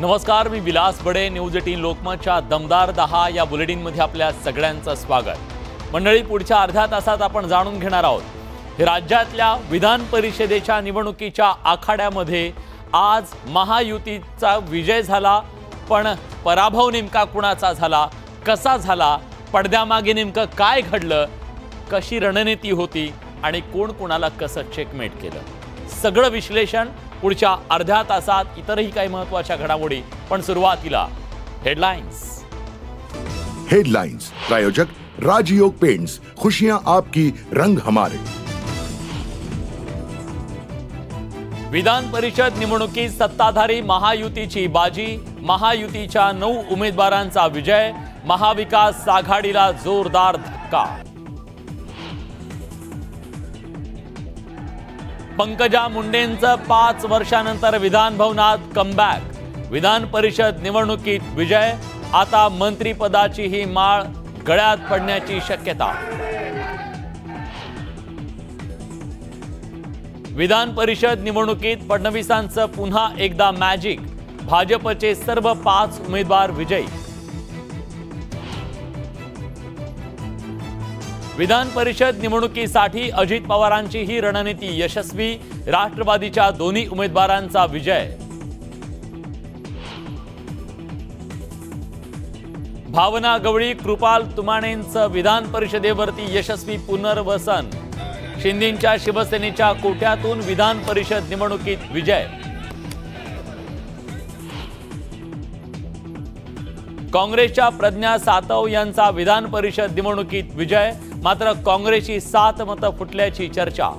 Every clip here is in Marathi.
नमस्कार, मी विलास बडे. न्यूज 18 लोकमतच्या दमदार 10 या बुलेटिनमध्ये आपल्या सगळ्यांचं स्वागत. मंडळी, पुढच्या अर्ध्या तासात आपण जाणून घेणार आहोत हे राज्यातल्या विधान परिषदेच्या निवडणुकीच्या आखाड्यामध्ये आज महायुतीचा विजय झाला, पण पराभव नेमका कुणाचा झाला, कसा झाला, पडद्यामागे नेमकं काय घडलं, कशी रणनीती होती आणि कोण कोणाला कसं चेकमेट केलं, सगळं विश्लेषण पुढच्या अर्ध्या तासात. इतरही काही महत्त्वाच्या घडामोडी, पण सुरुवातीला हेडलाइन्स. हेडलाइन्स प्रायोजक राजयोग पेंट्स, खुशियां आपकी, रंग हमारे. विधान परिषद निवडणुकीत सत्ताधारी महायुतीची बाजी, महायुतीच्या 9 उमेदवारांचा विजय, महाविकास आघाडीला जोरदार धक्का. पंकजा मुंडेंचं 5 वर्षानंतर विधान भवनात कमबॅक, विधान परिषद निवडणुकीत विजय, आता मंत्रिपदाची ही माळ गळ्यात पडण्याची शक्यता. विधान परिषद निवडणुकीत फडणवीसांचं पुन्हा एकदा मॅजिक, भाजपचे सर्व 5 उमेदवार विजयी. विधान परिषद निवडणुकीसाठी अजित पवारांची ही रणनीती यशस्वी, राष्ट्रवादीच्या दोन्ही उमेदवारांचा विजय. भावना गवळी, कृपाल तुमाणेंचं विधान परिषदेवरती यशस्वी पुनर्वसन, शिंदेंच्या शिवसेनेच्या कोट्यातून विधान परिषद निवडणुकीत विजय. काँग्रेसच्या प्रज्ञा सातव यांचा विधान परिषद निवडणुकीत विजय, मात्र काँग्रेसची 7 मतं फुटल्याची चर्चा.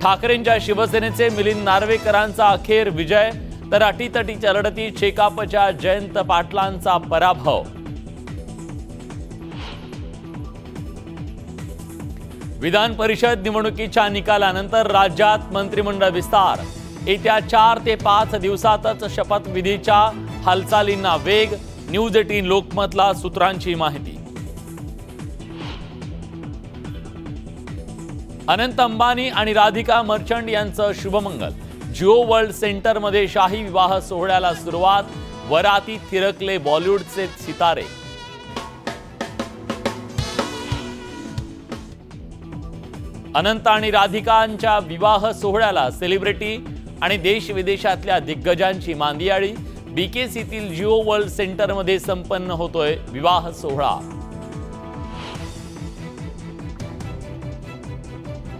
ठाकरेंच्या शिवसेनेचे मिलिंद नार्वेकरांचा अखेर विजय, तर अटीतटीच्या लढतीत शेकापच्या जयंत पाटलांचा पराभव. विधान परिषद निवडणुकीच्या निकालानंतर राज्यात मंत्रिमंडळ विस्तार, येत्या 4 ते 5 दिवसातच शपथविधीच्या हालचालींना वेग. न्यूज 18 लोकमतला सूत्रांची माहिती. अनंत अंबानी आणि राधिका मर्चंट यांचं शुभमंगल, जिओ वर्ल्ड सेंटरमध्ये शाही विवाह सोहळ्याला सुरुवात, वरातीत थिरकले बॉलिवूडचे सितारे. अनंत आणि राधिकांच्या विवाह सोहळ्याला सेलिब्रिटी आणि देश विदेशातल्या दिग्गजांची मांदियाळी. बीकेसीतील जिओ वर्ल्ड सेंटरमध्ये संपन्न होतोय विवाह सोहळा.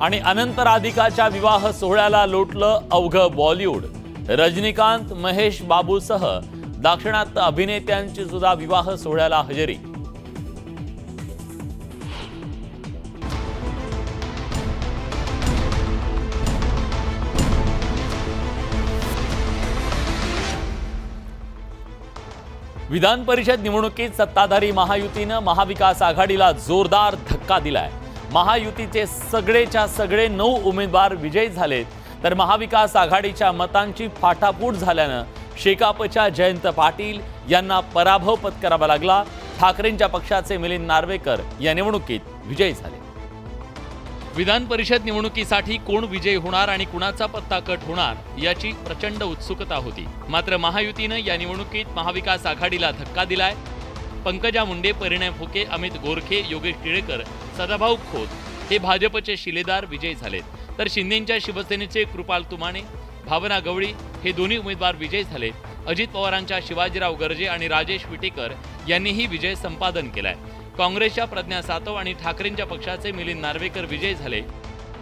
आणि अनंत राधिकाच्या विवाह सोहळ्याला लोटलं अवघं बॉलिवूड. रजनीकांत, महेश बाबूसह दाक्षिणात्य अभिनेत्यांची सुद्धा विवाह सोहळ्याला हजेरी. विधान परिषद निवडणुकीत सत्ताधारी महायुतीनं महाविकास आघाडीला जोरदार धक्का दिलाय. महायुतीचे सगळेच्या सगळे 9 उमेदवार विजयी झालेत, तर महाविकास आघाडीच्या मतांची फाटाफूट झाल्यानं शेकापच्या जयंत पाटील यांना पराभव पत्करावा लागला. ठाकरेंच्या पक्षाचे मिलिंद नार्वेकर या निवडणुकीत विजयी झाले. विधान परिषद निवडणुकीसाठी कोण विजयी होणार आणि कुणाचा पत्ता कट होणार याची प्रचंड उत्सुकता होती, मात्र महायुतीनं या निवडणुकीत महाविकास आघाडीला धक्का दिलाय. पंकजा मुंडे, परिणय फुके, अमित गोरखे, योगेश टिळेकर, सदाभाऊ खोत हे भाजपचे शिलेदार विजयी झालेत, तर शिंदेंच्या शिवसेनेचे कृपाल तुमाणे, भावना गवळी हे दोन्ही उमेदवार विजयी झालेत. अजित पवारांच्या शिवाजीराव गर्जे आणि राजेश विटेकर यांनीही विजय संपादन केलाय. काँग्रेसच्या प्रज्ञा सातव आणि ठाकरेंच्या पक्षाचे मिलिंद नार्वेकर विजयी झाले,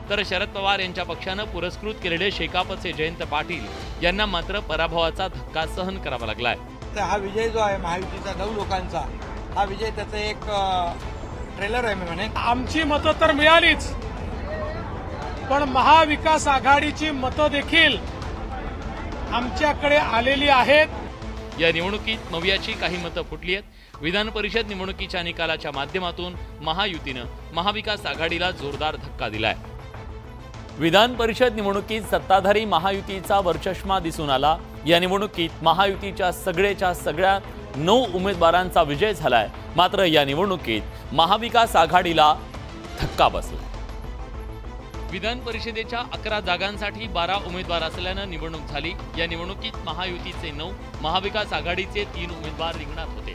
तर शरद पवार यांच्या पक्षानं पुरस्कृत केलेले शेकापचे जयंत पाटील यांना मात्र पराभवाचा धक्का सहन करावा लागलाय. हा विजय जो आहे महायुतीचा 9 लोकांचा, हा विजय त्याचं एक ट्रेलर आहे. मी म्हणे आमची मतं तर मिळालीच, पण महाविकास आघाडीची मतं देखील आमच्याकडे आलेली आहेत. या निवडणुकीत मवियाची काही मतं फुटली आहेत. विधान परिषद निवडणुकीच्या निकालाच्या माध्यमातून महायुतीनं महाविकास आघाडीला जोरदार धक्का दिलाय. विधान परिषद निवडणुकीत सत्ताधारी महायुतीचा वरचष्मा दिसून आला. या निवडणुकीत महायुतीच्या सगळ्या 9 उमेदवारांचा विजय झालाय, मात्र या निवडणुकीत महाविकास आघाडीला धक्का बसला. विधान परिषदेच्या 11 जागांसाठी 12 उमेदवार असल्यानं निवडणूक झाली। या निवडणुकीत महायुतीचे 9, महाविकास आघाडीचे 3 उमेदवार रिंगणात होते।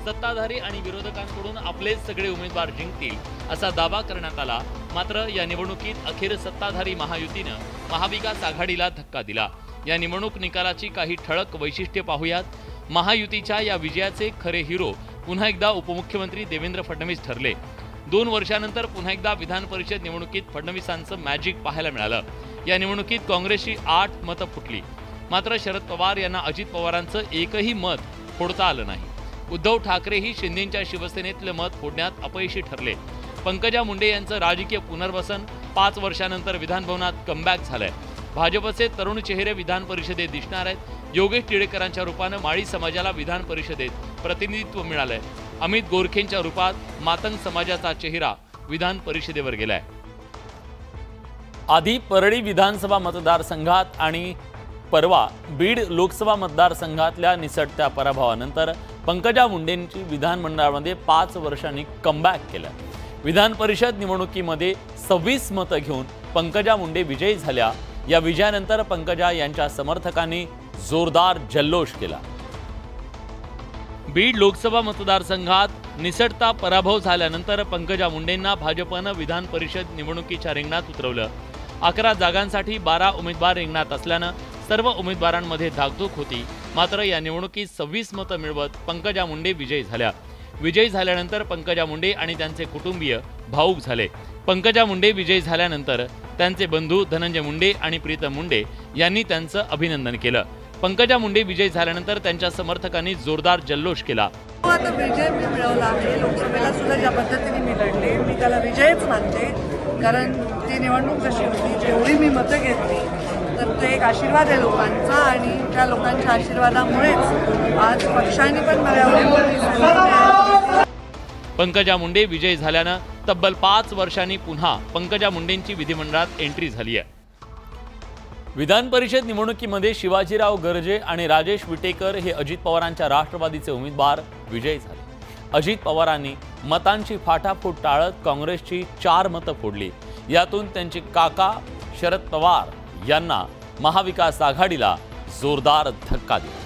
सत्ताधारी आणि विरोधकांकडून आपले सगळे उमेदवार जिंकतील असा दावा करण्यात आला। मात्र या निवडणुकीत अखेर सत्ताधारी महायुतीनं महाविकास आघाडीला धक्का दिला। या निवडणूक निकालाची काही ठळक वैशिष्ट्ये पाहूयात। महायुतीच्या या विजयाचे खरे हिरो पुन्हा एकदा उपमुख्यमंत्री देवेंद्र फडणवीस ठरले। 2 वर्षांनंतर पुन्हा एकदा विधान परिषद निवडणुकीत फडणवीसांचं मॅजिक पाहायला मिळालं। या निवडणुकीत काँग्रेसची 8 मतं फुटली। मात्र शरद पवार यांना अजित पवारांचं एकही मत फोडता आलं नाही। उद्धव ठाकरेही शिंदेंच्या शिवसेनेतलं मत फोडण्यात अपयशी ठरले। पंकजा मुंडे यांचं राजकीय पुनर्वसन 5 वर्षांनंतर विधानभवनात कमबॅक झालंय। भाजपचे तरुण चेहरे विधान परिषदेत दिसणार आहेत। योगेश टिळेकरांच्या रूपानं माळी समाजाला विधान परिषदेत प्रतिनिधित्व मिळालंय। अमित गोरखेंच्या रूपात मातंग समाजाचा चेहरा विधान परिषदेवर गेलाय। आधी परळी विधानसभा मतदारसंघात आणि परवा बीड लोकसभा मतदारसंघातल्या निसटत्या पराभवानंतर पंकजा मुंडेंची विधानमंडळामध्ये 5 वर्षांनी कमबॅक केलं। विधान परिषद निवडणुकीमध्ये 26 मतं घेऊन पंकजा मुंडे विजयी झाल्या। या विजयानंतर पंकजा यांच्या समर्थकांनी जोरदार जल्लोष केला। बीड लोकसभा मतदारसंघात निसटता पराभव झाल्यानंतर पंकजा मुंडेंना भाजपनं विधान परिषद निवडणुकीच्या रिंगणात उतरवलं। 11 जागांसाठी 12 उमेदवार रिंगणात असल्यानं सर्व उमेदवारांमध्ये धाकधूक होती। मात्र या निवडणुकीत 26 मतं मिळवत पंकजा मुंडे विजयी झाल्या। विजयी झाल्यानंतर पंकजा मुंडे आणि त्यांचे कुटुंबीय भावूक झाले। पंकजा मुंडे विजयी झाल्यानंतर त्यांचे बंधू धनंजय मुंडे आणि प्रीतम मुंडे यांनी त्यांचं अभिनंदन केलं। पंकजा मुंडे विजयी झाल्यानंतर त्यांच्या समर्थकांनी जोरदार जल्लोष केला। आता विजय मी मिळवला आहे। लोकसभेला सुद्धा ज्या पद्धतीने मी लढले, मी त्याला विजयच मानते। कारण ती निवडणूक जशी होती, जेवढी मी मतं घेतली, तर ते एक आशीर्वाद आहे लोकांचा आणि त्या लोकांच्या आशीर्वादामुळेच आज पक्षाने पण मला पंकजा मुंडे विजयी झाल्यानं तब्बल 5 वर्षांनी पुन्हा पंकजा मुंडेंची विधिमंडळात एंट्री झाली आहे। विधान परिषद निवडणुकीमध्ये शिवाजीराव गर्जे आणि राजेश विटेकर हे अजित पवारांच्या राष्ट्रवादीचे उमेदवार विजयी झाले। अजित पवारांनी मतांची फाटाफूट टाळत काँग्रेसची 4 मतं फोडली। यातून त्यांचे काका शरद पवार यांना महाविकास आघाडीला जोरदार धक्का दिला।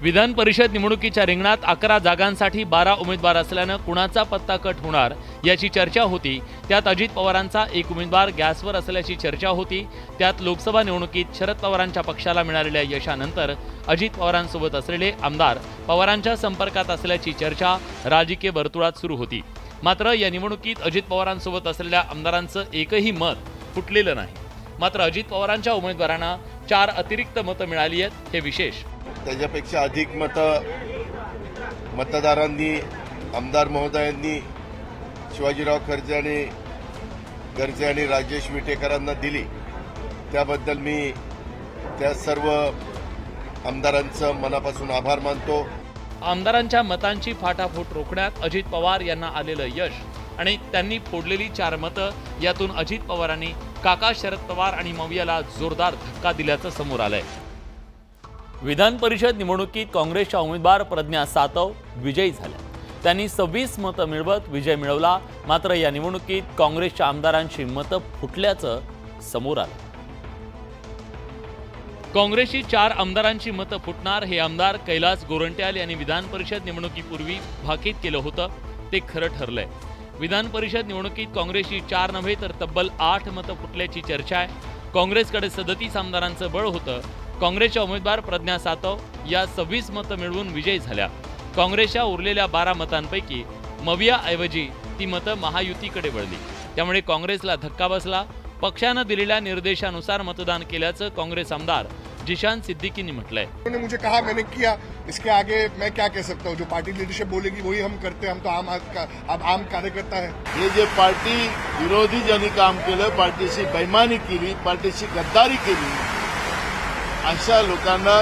विधान परिषद निवडणुकीच्या रिंगणात 11 जागांसाठी 12 उमेदवार असल्यानं कुणाचा पत्ता कट होणार याची चर्चा होती। त्यात अजित पवारांचा एक उमेदवार गॅसवर असल्याची चर्चा होती। त्यात लोकसभा निवडणुकीत शरद पवारांच्या पक्षाला मिळालेल्या यशानंतर अजित पवारांसोबत असलेले आमदार पवारांच्या संपर्कात असल्याची चर्चा राजकीय वर्तुळात सुरू होती। मात्र या निवडणुकीत अजित पवारांसोबत असलेल्या आमदारांचं एकही मत फुटलेलं नाही। मात्र अजित पवारांच्या उमेदवारांना 4 अतिरिक्त मतं मिळाली आहेत, हे विशेष। त्याच्यापेक्षा अधिक मतदारांनी आमदार महोदयांनी शिवाजीराव गर्जे आणि राजेश विटेकरांना दिली। त्याबद्दल मी त्या सर्व आमदारांचं मनापासून आभार मानतो। आमदारांच्या मतांची फाटाफूट रोखण्यात अजित पवार यांना आलेलं यश आणि त्यांनी फोडलेली 4 मतं, यातून अजित पवारांनी काका शरद पवार आणि मवियाला जोरदार धक्का दिल्याचं समोर आलंय। विधान परिषद निवडणुकीत काँग्रेसच्या उमेदवार प्रज्ञा सातव विजयी झाल्या। त्यांनी 26 मतं मिळवत विजय मिळवला। मात्र या निवडणुकीत काँग्रेसच्या आमदारांची मतं फुटल्याचं समोर आलं। काँग्रेसची 4 आमदारांची मतं फुटणार हे आमदार कैलास गोरंट्याल यांनी विधान परिषद निवडणुकीपूर्वी भाकीत केलं होतं, ते खरं ठरलंय। विधान परिषद निवडणुकीत काँग्रेसची 4 नव्हे तर तब्बल 8 मतं फुटल्याची चर्चा आहे। काँग्रेसकडे 37 आमदारांचं बळ होतं। काँग्रेसच्या उमेदवार प्रज्ञा सातव या 26 मतं मिळवून विजयी झाल्या। काँग्रेसच्या उरलेल्या 12 मतांपैकी मवियाऐवजी ती मतं महायुतीकडे वळली। त्यामुळे काँग्रेसला धक्का बसला। पक्षानं दिलेल्या निर्देशानुसार मतदान केल्याचं काँग्रेस आमदार जिशान सिद्दीकींनी म्हटलंय। उन्होंने मुझे कहा, मैंने किया, इसके आगे मैं क्या कह सकता हूँ। जो पार्टी लीडरशिप बोलेगी वही हम करते हैं। हम तो आम कार्यकर्ता है। हे जे पार्टी विरोधी ज्यांनी काम केलं, पार्टीशी बेईमानी केली, पार्टीशी गद्दारी केली, अशा लोकांना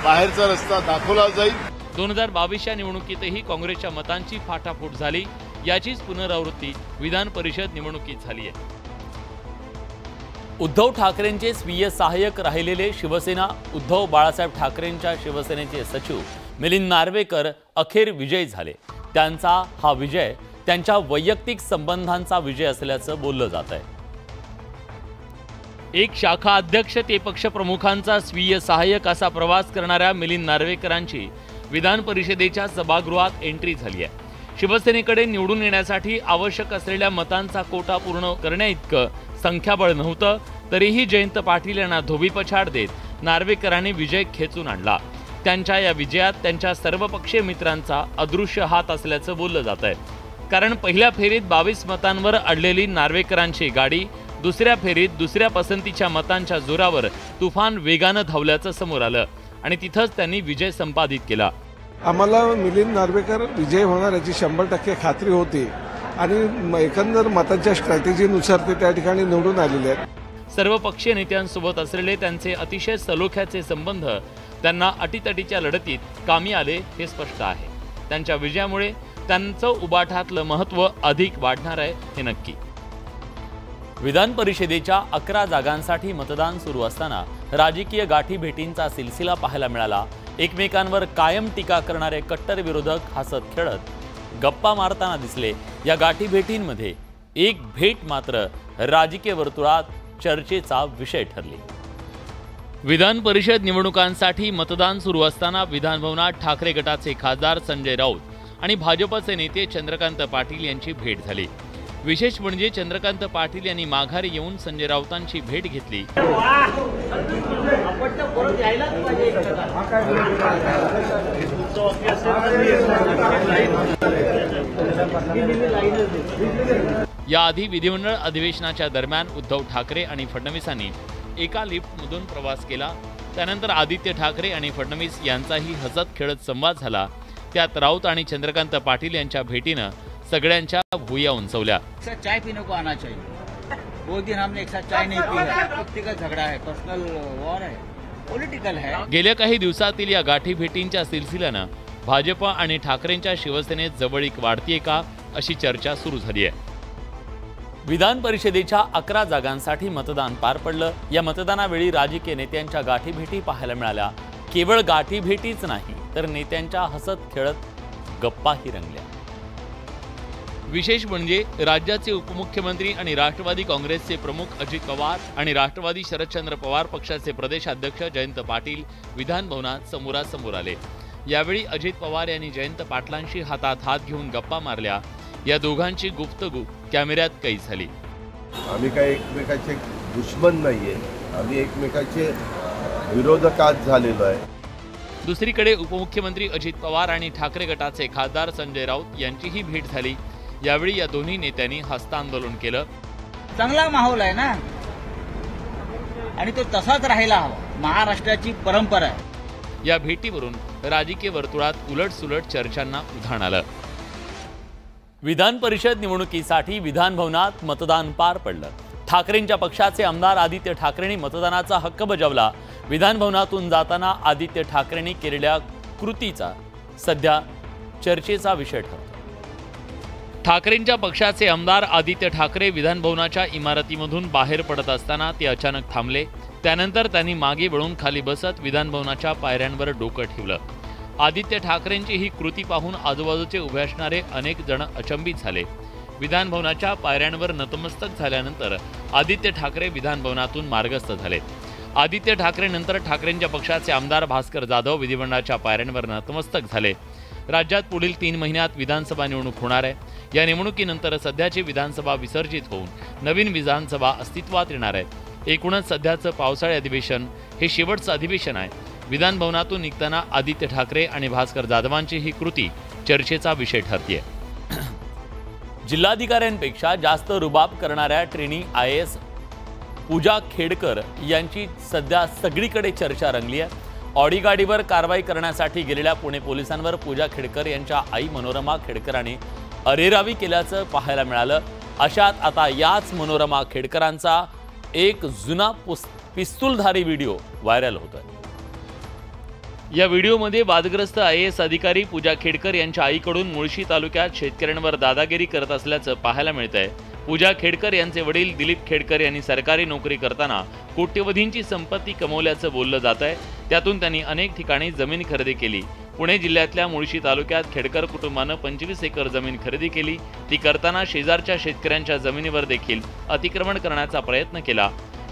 बाहेरचा रस्ता दाखवला जाईल। 2022च्या निवडणुकीतही काँग्रेसच्या मतांची फाटाफूट झाली। याचीच पुनरावृत्ती विधान परिषद निवडणुकीत झाली आहे। उद्धव ठाकरेंचे स्वीय सहाय्यक राहिलेले शिवसेना उद्धव बाळासाहेब ठाकरेंच्या शिवसेनेचे सचिव मिलिंद नार्वेकर अखेर विजयी झाले। त्यांचा हा विजय त्यांच्या वैयक्तिक संबंधांचा विजय असल्याचं बोललं जात आहे। एक शाखा अध्यक्ष ते पक्षप्रमुखांचा स्वीय सहाय्यक असा प्रवास करणाऱ्या मिलिंद नार्वेकरांची विधान परिषदेच्या सभागृहात एंट्री झाली आहे। शिवसेनेकडे निवडून येण्यासाठी आवश्यक असलेल्या मतांचा कोटा पूर्ण करण्याइतकं संख्याबळ नव्हतं, तरीही जयंत पाटील यांना धोबीपछाड देत नार्वेकरांनी विजय खेचून आणला। त्यांच्या या विजयात त्यांच्या सर्वपक्षीय मित्रांचा अदृश्य हात असल्याचं बोललं जात आहे, कारण पहिल्या फेरीत 22 मतांवर अडलेली नार्वेकरांची गाडी दुसऱ्या फेरीत दुसऱ्या पसंतीच्या मतांच्या जोरावर तुफान वेगानं धावल्याचं समोर आलं आणि तिथंच त्यांनी विजय संपादित केला। आम्हाला मिलिंद नार्वेकर विजय होणार याची 100% खात्री होती आणि एकंदर मतांच्या स्ट्रॅटेजीनुसार ते त्या ठिकाणी निवडून आलेले आहेत। सर्व पक्षीय नेत्यांसोबत असलेले त्यांचे अतिशय सलोख्याचे संबंध त्यांना अटीतटीच्या लढतीत कामी आले हे स्पष्ट आहे। त्यांच्या विजयामुळे त्यांचं उबाठातलं महत्त्व अधिक वाढणार आहे हे नक्की। विधान परिषदेच्या 11 जागांसाठी मतदान सुरू असताना राजकीय गाठीभेटींचा सिलसिला पाहायला मिळाला। एकमेकांवर कायम टीका करणारे कट्टर विरोधक हसत खेळत गप्पा मारताना दिसले। या गाठीभेटींमध्ये एक भेट मात्र राजकीय वर्तुळात चर्चेचा विषय ठरली। विधान परिषद निवडणुकांसाठी मतदान सुरू असताना विधानभवनात ठाकरे गटाचे खासदार संजय राऊत आणि भाजपचे नेते चंद्रकांत पाटील यांची भेट झाली। विशेष म्हणजे चंद्रकांत पाटील यांनी माघारी येऊन संजय राऊतांची भेट घेतली। याआधी विधिमंडळ अधिवेशनाच्या दरम्यान उद्धव ठाकरे आणि फडणवीसांनी एका लिफ्टमधून प्रवास केला। त्यानंतर आदित्य ठाकरे आणि फडणवीस यांचाही हसत खेळत संवाद झाला। त्यात राऊत आणि चंद्रकांत पाटील यांच्या भेटीनं सगळ्यांच्या भुया उंचवल्या। चाय पीने को आना चाहिए। वो दिन हमने एक साथ चाय नहीं पी है, व्यक्तिगत झगड़ा है, पर्सनल वॉर है, पॉलिटिकल है। गेल्या काही दिवसातील या गाठीभेटींच्या सिलसिल्यानं भाजप आणि ठाकरेंच्या शिवसेनेत जवळीक वाढतीये का अशी चर्चा सुरू झाली आहे। विधान परिषदेच्या 11 जागांसाठी मतदान पार पडलं। या मतदानावेळी राजकीय नेत्यांच्या गाठीभेटी पाहायला मिळाल्या। केवळ गाठीभेटीच नाही तर नेत्यांच्या हसत खेळत गप्पाही रंगल्या। विशेष म्हणजे राज्याचे उपमुख्यमंत्री आणि राष्ट्रवादी काँग्रेसचे प्रमुख अजित पवार आणि राष्ट्रवादी शरदचंद्र पवार पक्षाचे प्रदेशाध्यक्ष जयंत पाटील विधान भवनात समोरासमोर आले। यावेळी अजित पवार यांनी जयंत पाटलांशी हातात हात घेऊन गप्पा मारल्या। या दोघांची गुफ्तगू कॅमेऱ्यात कैद झाली। आम्ही काही एकमेकाचे दुश्मन नाहीये, आम्ही एकमेकाचे विरोधकात झालेलो आहे। दुसरीकडे उपमुख्यमंत्री अजित पवार आणि ठाकरे गटाचे खासदार संजय राऊत यांचीही भेट झाली। यावेळी या दोन्ही नेत्यांनी हस्तांदोलन केलं। चांगला माहोल आहे ना, आणि तो तसाच राहायला हवा, महाराष्ट्राची परंपरा आहे। या भेटीवरून राजकीय वर्तुळात उलटसुलट चर्चांना उधाण आलं। विधान परिषद निवडणुकीसाठी विधान भवनात मतदान पार पडलं। ठाकरेंच्या पक्षाचे आमदार आदित्य ठाकरेंनी मतदानाचा हक्क बजावला। विधान भवनातून जाताना आदित्य ठाकरेंनी केलेल्या कृतीचा सध्या चर्चेचा विषय ठरतो। ठाकरेंच्या पक्षाचे आमदार आदित्य ठाकरे विधान भवनाच्या इमारतीमधून बाहेर पडत असताना ते अचानक थांबले। त्यानंतर त्यांनी मागे वळून खाली बसत विधान भवनाच्या पायऱ्यांवर डोकं ठेवलं। आदित्य ठाकरेंची ही कृती पाहून आजूबाजूचे उभे असणारे अनेक जण अचंबित झाले। विधान भवनाच्या पायऱ्यांवर नतमस्तक झाल्यानंतर आदित्य ठाकरे विधान भवनातून मार्गस्थ झाले। आदित्य ठाकरे नंतर ठाकरेंच्या पक्षाचे आमदार भास्कर जाधव विधिमंडळाच्या पायऱ्यांवर नतमस्तक झाले। राज्यात पुढील 3 महिन्यात विधानसभा निवडणूक होणार आहे। या निवडणुकीनंतर सध्याची विधानसभा विसर्जित होऊन नवीन विधानसभा अस्तित्वात येणार आहे। एकूणच सध्याचं पावसाळी अधिवेशन हे शेवटचं अधिवेशन आहे। विधान भवनातून निघताना आदित्य ठाकरे आणि भास्कर जाधवांची ही कृती चर्चेचा विषय ठरतेय। जिल्हाधिकाऱ्यांपेक्षा जास्त रुबाब करणाऱ्या ट्रेनी IAS पूजा खेडकर यांची सध्या सगळीकडे चर्चा रंगली आहे। ऑडी गाडीवर कारवाई करण्यासाठी गेलेल्या पुणे पोलिसांवर पूजा खेडकर यांच्या आई मनोरमा खेडकरांनी अरेरावी केल्याचं पाहायला मिळालं। अशात आता याच मनोरमा खेडकरांचा एक जुना पिस्तूलधारी व्हिडिओ व्हायरल होतोय। या व्हिडिओमध्ये वादग्रस्त IAS अधिकारी पूजा खेडकर यांच्या आईकडून मुळशी तालुक्यात शेतकऱ्यांवर दादागिरी करत असल्याचं पाहायला मिळतंय। पूजा खेडकर यांचे वडील दिलीप खेडकर यांनी सरकारी नोकरी करताना कोट्यवधींची संपत्ती कमवल्याचं बोललं जात आहे। त्यातून त्यांनी अनेक ठिकाणी जमीन खरेदी केली। पुणे जिल्ह्यातल्या मुळशी तालुक्यात खेडकर कुटुंबानं 25 एकर जमीन खरेदी केली। ती करताना शेजारच्या शेतकऱ्यांच्या जमिनीवर देखील अतिक्रमण करण्याचा प्रयत्न केला।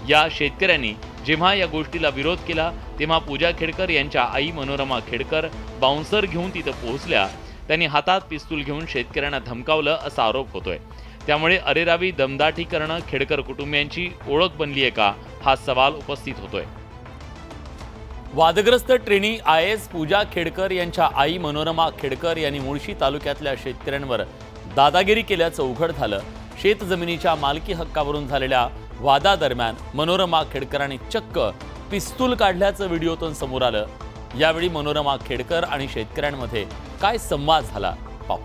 या शेतकऱ्यांनी जेव्हा या गोष्टीला विरोध केला तेव्हा पूजा खेडकर यांच्या आई मनोरमा खेडकर बाउन्सर घेऊन तिथं पोहोचल्या. त्यांनी हातात पिस्तूल घेऊन शेतकऱ्यांना धमकावलं असा आरोप होतोय. त्यामुळे अरेरावी दमदाटी करणं खेडकर कुटुंबियांची ओळख बनली आहे का, हा सवाल उपस्थित होतोय. वादग्रस्त ट्रेनी IAS पूजा खेडकर यांच्या आई मनोरमा खेडकर यांनी मुळशी तालुक्यातल्या शेतकऱ्यांवर दादागिरी केल्याचं उघड झालं. शेत जमिनीच्या मालकी हक्कावरून झालेल्या वादादरम्यान मनोरमा खेडकरांनी चक्क पिस्तूल काढल्याचं व्हिडिओतून समोर आलं. यावेळी मनोरमा खेडकर आणि शेतकऱ्यांमध्ये काय संवाद झाला पाहू.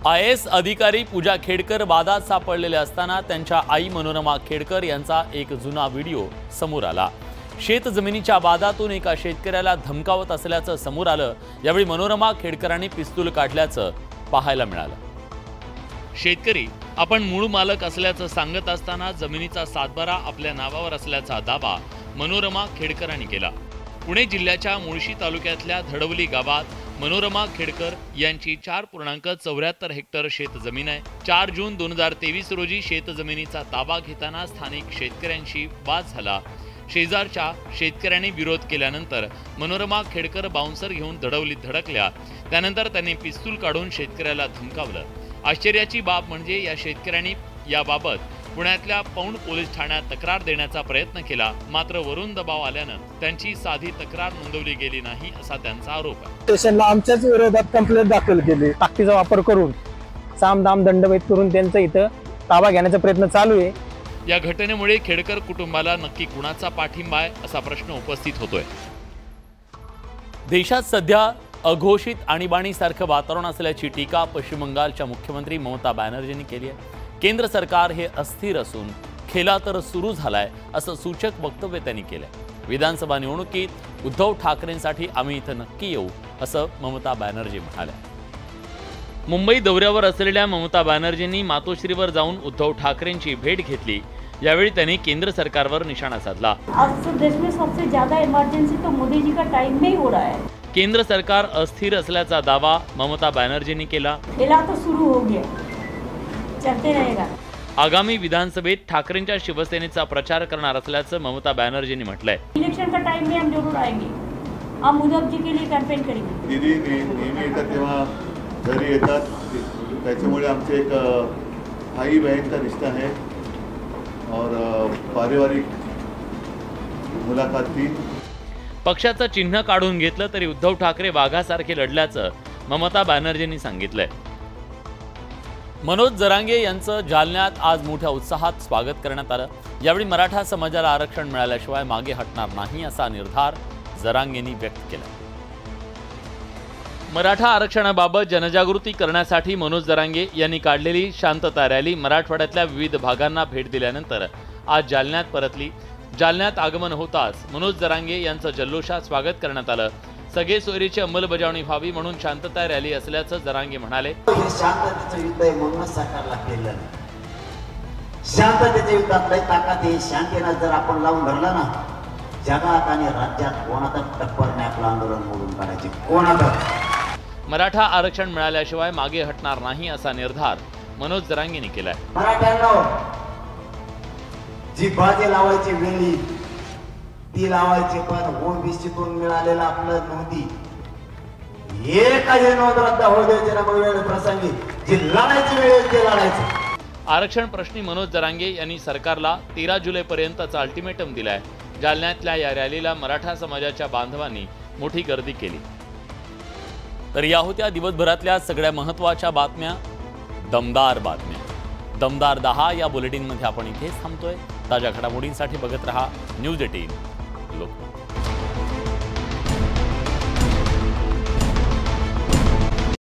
IAS अधिकारी पूजा खेडकर वादात सापडलेले असताना त्यांच्या आई मनोरमा खेडकर यांचा एक जुना व्हिडिओ समोर आला. शेत जमिनीच्या वादातून एका शेतकऱ्याला धमकावत असल्याचं समोर आलं. यावेळी मनोरमा खेडकरांनी पिस्तूल काढल्याचं पाहायला मिळालं. शेतकरी आपण मूळ मालक असल्याचं सांगत असताना जमिनीचा सातबारा आपल्या नावावर असल्याचा दावा मनोरमा खेडकरांनी केला. पुणे जिल्ह्याच्या मुळशी तालुक्यातल्या धडवली गावात मनोरमा खेडकर यांची 4.74 हेक्टर शेत जमीन आहे. 4 जून 2023 रोजी शेत जमिनीचा ताबा घेताना स्थानिक शेतकऱ्यांशी वाद झाला. शेजारच्या शेतकऱ्यांनी विरोध केल्यानंतर मनोरमा खेडकर बाउन्सर घेऊन धडवलीत धडकल्या. त्यानंतर त्यांनी पिस्तूल काढून शेतकऱ्याला धमकावलं. आश्चर्याची बाब म्हणजे या शेतकऱ्यांनी याबाबत पुण्यातल्या पौंड पोलीस ठाण्यात तक्रार देण्याचा प्रयत्न केला. मात्र वरून दबाव आल्यानं त्यांची साधी तक्रार नोंदवली गेली नाही असा त्यांचा आरोप आहे. स्टेशनला आमच्याच विरोधात कंप्लेंट दाखल केली. ताकदीचा वापर करून सामदाम दंडभेद करून त्यांचा इथं ताबा घेण्याचा प्रयत्न चालू आहे. या घटनेमुळे खेडकर कुटुंबाला नक्की कुणाचा पाठिंबा आहे असा प्रश्न उपस्थित होतोय. देशात सध्या अघोषित आणीबाणीसारखं वातावरण असल्याची टीका पश्चिम बंगालच्या मुख्यमंत्री ममता बॅनर्जींनी केली आहे. केंद्र सरकार हे अस्थिर असून खेळा तर सुरू झालाय असं सूचक वक्तव्य त्यांनी केलंय. विधानसभा निवडणुकीत उद्धव ठाकरेंसाठी आम्ही इथं नक्की येऊ असं ममता बॅनर्जी म्हणाल्या. मुंबई दौऱ्यावर असलेल्या ममता बॅनर्जींनी मातोश्रीवर जाऊन उद्धव ठाकरेंची भेट घेतली. यावेळी त्यांनी केंद्र सरकारवर निशाणा साधला. आज देश में सबसे ज्यादा इमरजेंसी तो मोदी जी का टाइम में ही हो रहा है. केंद्र सरकार अस्थिर असल्याचा दावा ममता बॅनर्जींनी केला. खेला तो सुरू हो गया, चलते रहेगा. आगामी विधानसभेत ठाकरेंच्या शिवसेनेचा प्रचार करणार असल्याचं ममता बॅनर्जींनी म्हटलंय. इलेक्शन का टाइम में हम जरूर आएंगे. हम उद्धव जी के लिए कैंपेन करेंगे. दीदी नेहमी येतात तेव्हा घरी येतात. त्याच्यामुळे आमचे एक भाई बहन का रिश्ता है और पारिवारिक मुलाकात थी. पक्षाचं चिन्ह काढून घेतलं तरी उद्धव ठाकरे वाघासारखे लढल्याचं ममता बॅनर्जींनी सांगितलंय. मनोज जरांगे यांचं जालन्यात आज मोठ्या उत्साहात स्वागत करण्यात आलं. यावेळी मराठा समाजाला आरक्षण मिळाल्याशिवाय मागे हटणार नाही असा निर्धार जरांगेंनी व्यक्त केला. मराठा आरक्षणाबाबत जनजागृती करण्यासाठी मनोज जरांगे यांनी काढलेली शांतता रॅली मराठवाड्यातल्या विविध भागांना भेट दिल्यानंतर आज जालन्यात परतली. जालन्यात आगमन होताच मनोज जरांगे यांचं जल्लोषात स्वागत करण्यात आलं. सगळे सोयरीची अंमलबजावणी व्हावी म्हणून शांतता रॅली असल्याचं जरांगे म्हणाले. शांततेचं युद्ध आहे म्हणूनच सरकारला केलं. शांततेच्या युद्धात लय ताकद आहे. शांतीनं जर आपण लावून धरलं ना, जगात आणि राज्यात कोणाचा टप्पर नाही आपलं आंदोलन मोडून काढायचे. कोणाचा मराठा आरक्षण मिळाल्याशिवाय मागे हटणार नाही असा निर्धार मनोज जरांगेंनी केलाय. मराठ्यांना जी बाजी लावायची वेळी ती लावायची, पण ओबीसीतून मिळालेला आपलं नोंदी एकाही नोंद रद्द होऊ द्यायची ना. वेळ प्रसंगी जी लढायची वेळ ते लढायचं. आरक्षण प्रश्नी मनोज जरांगे यांनी सरकारला 13 जुलैपर्यंतचा अल्टिमेटम दिलाय. जालन्यातल्या या रॅलीला मराठा समाजाच्या बांधवांनी मोठी गर्दी केली. तर या होत्या दिवसभरातल्या सगळ्या महत्त्वाच्या बातम्या, दमदार बातम्या. दमदार 10 या बुलेटिनमध्ये आपण इथेच थांबतोय. ताज्या घडामोडींसाठी बघत रहा न्यूज 18 लोकमत.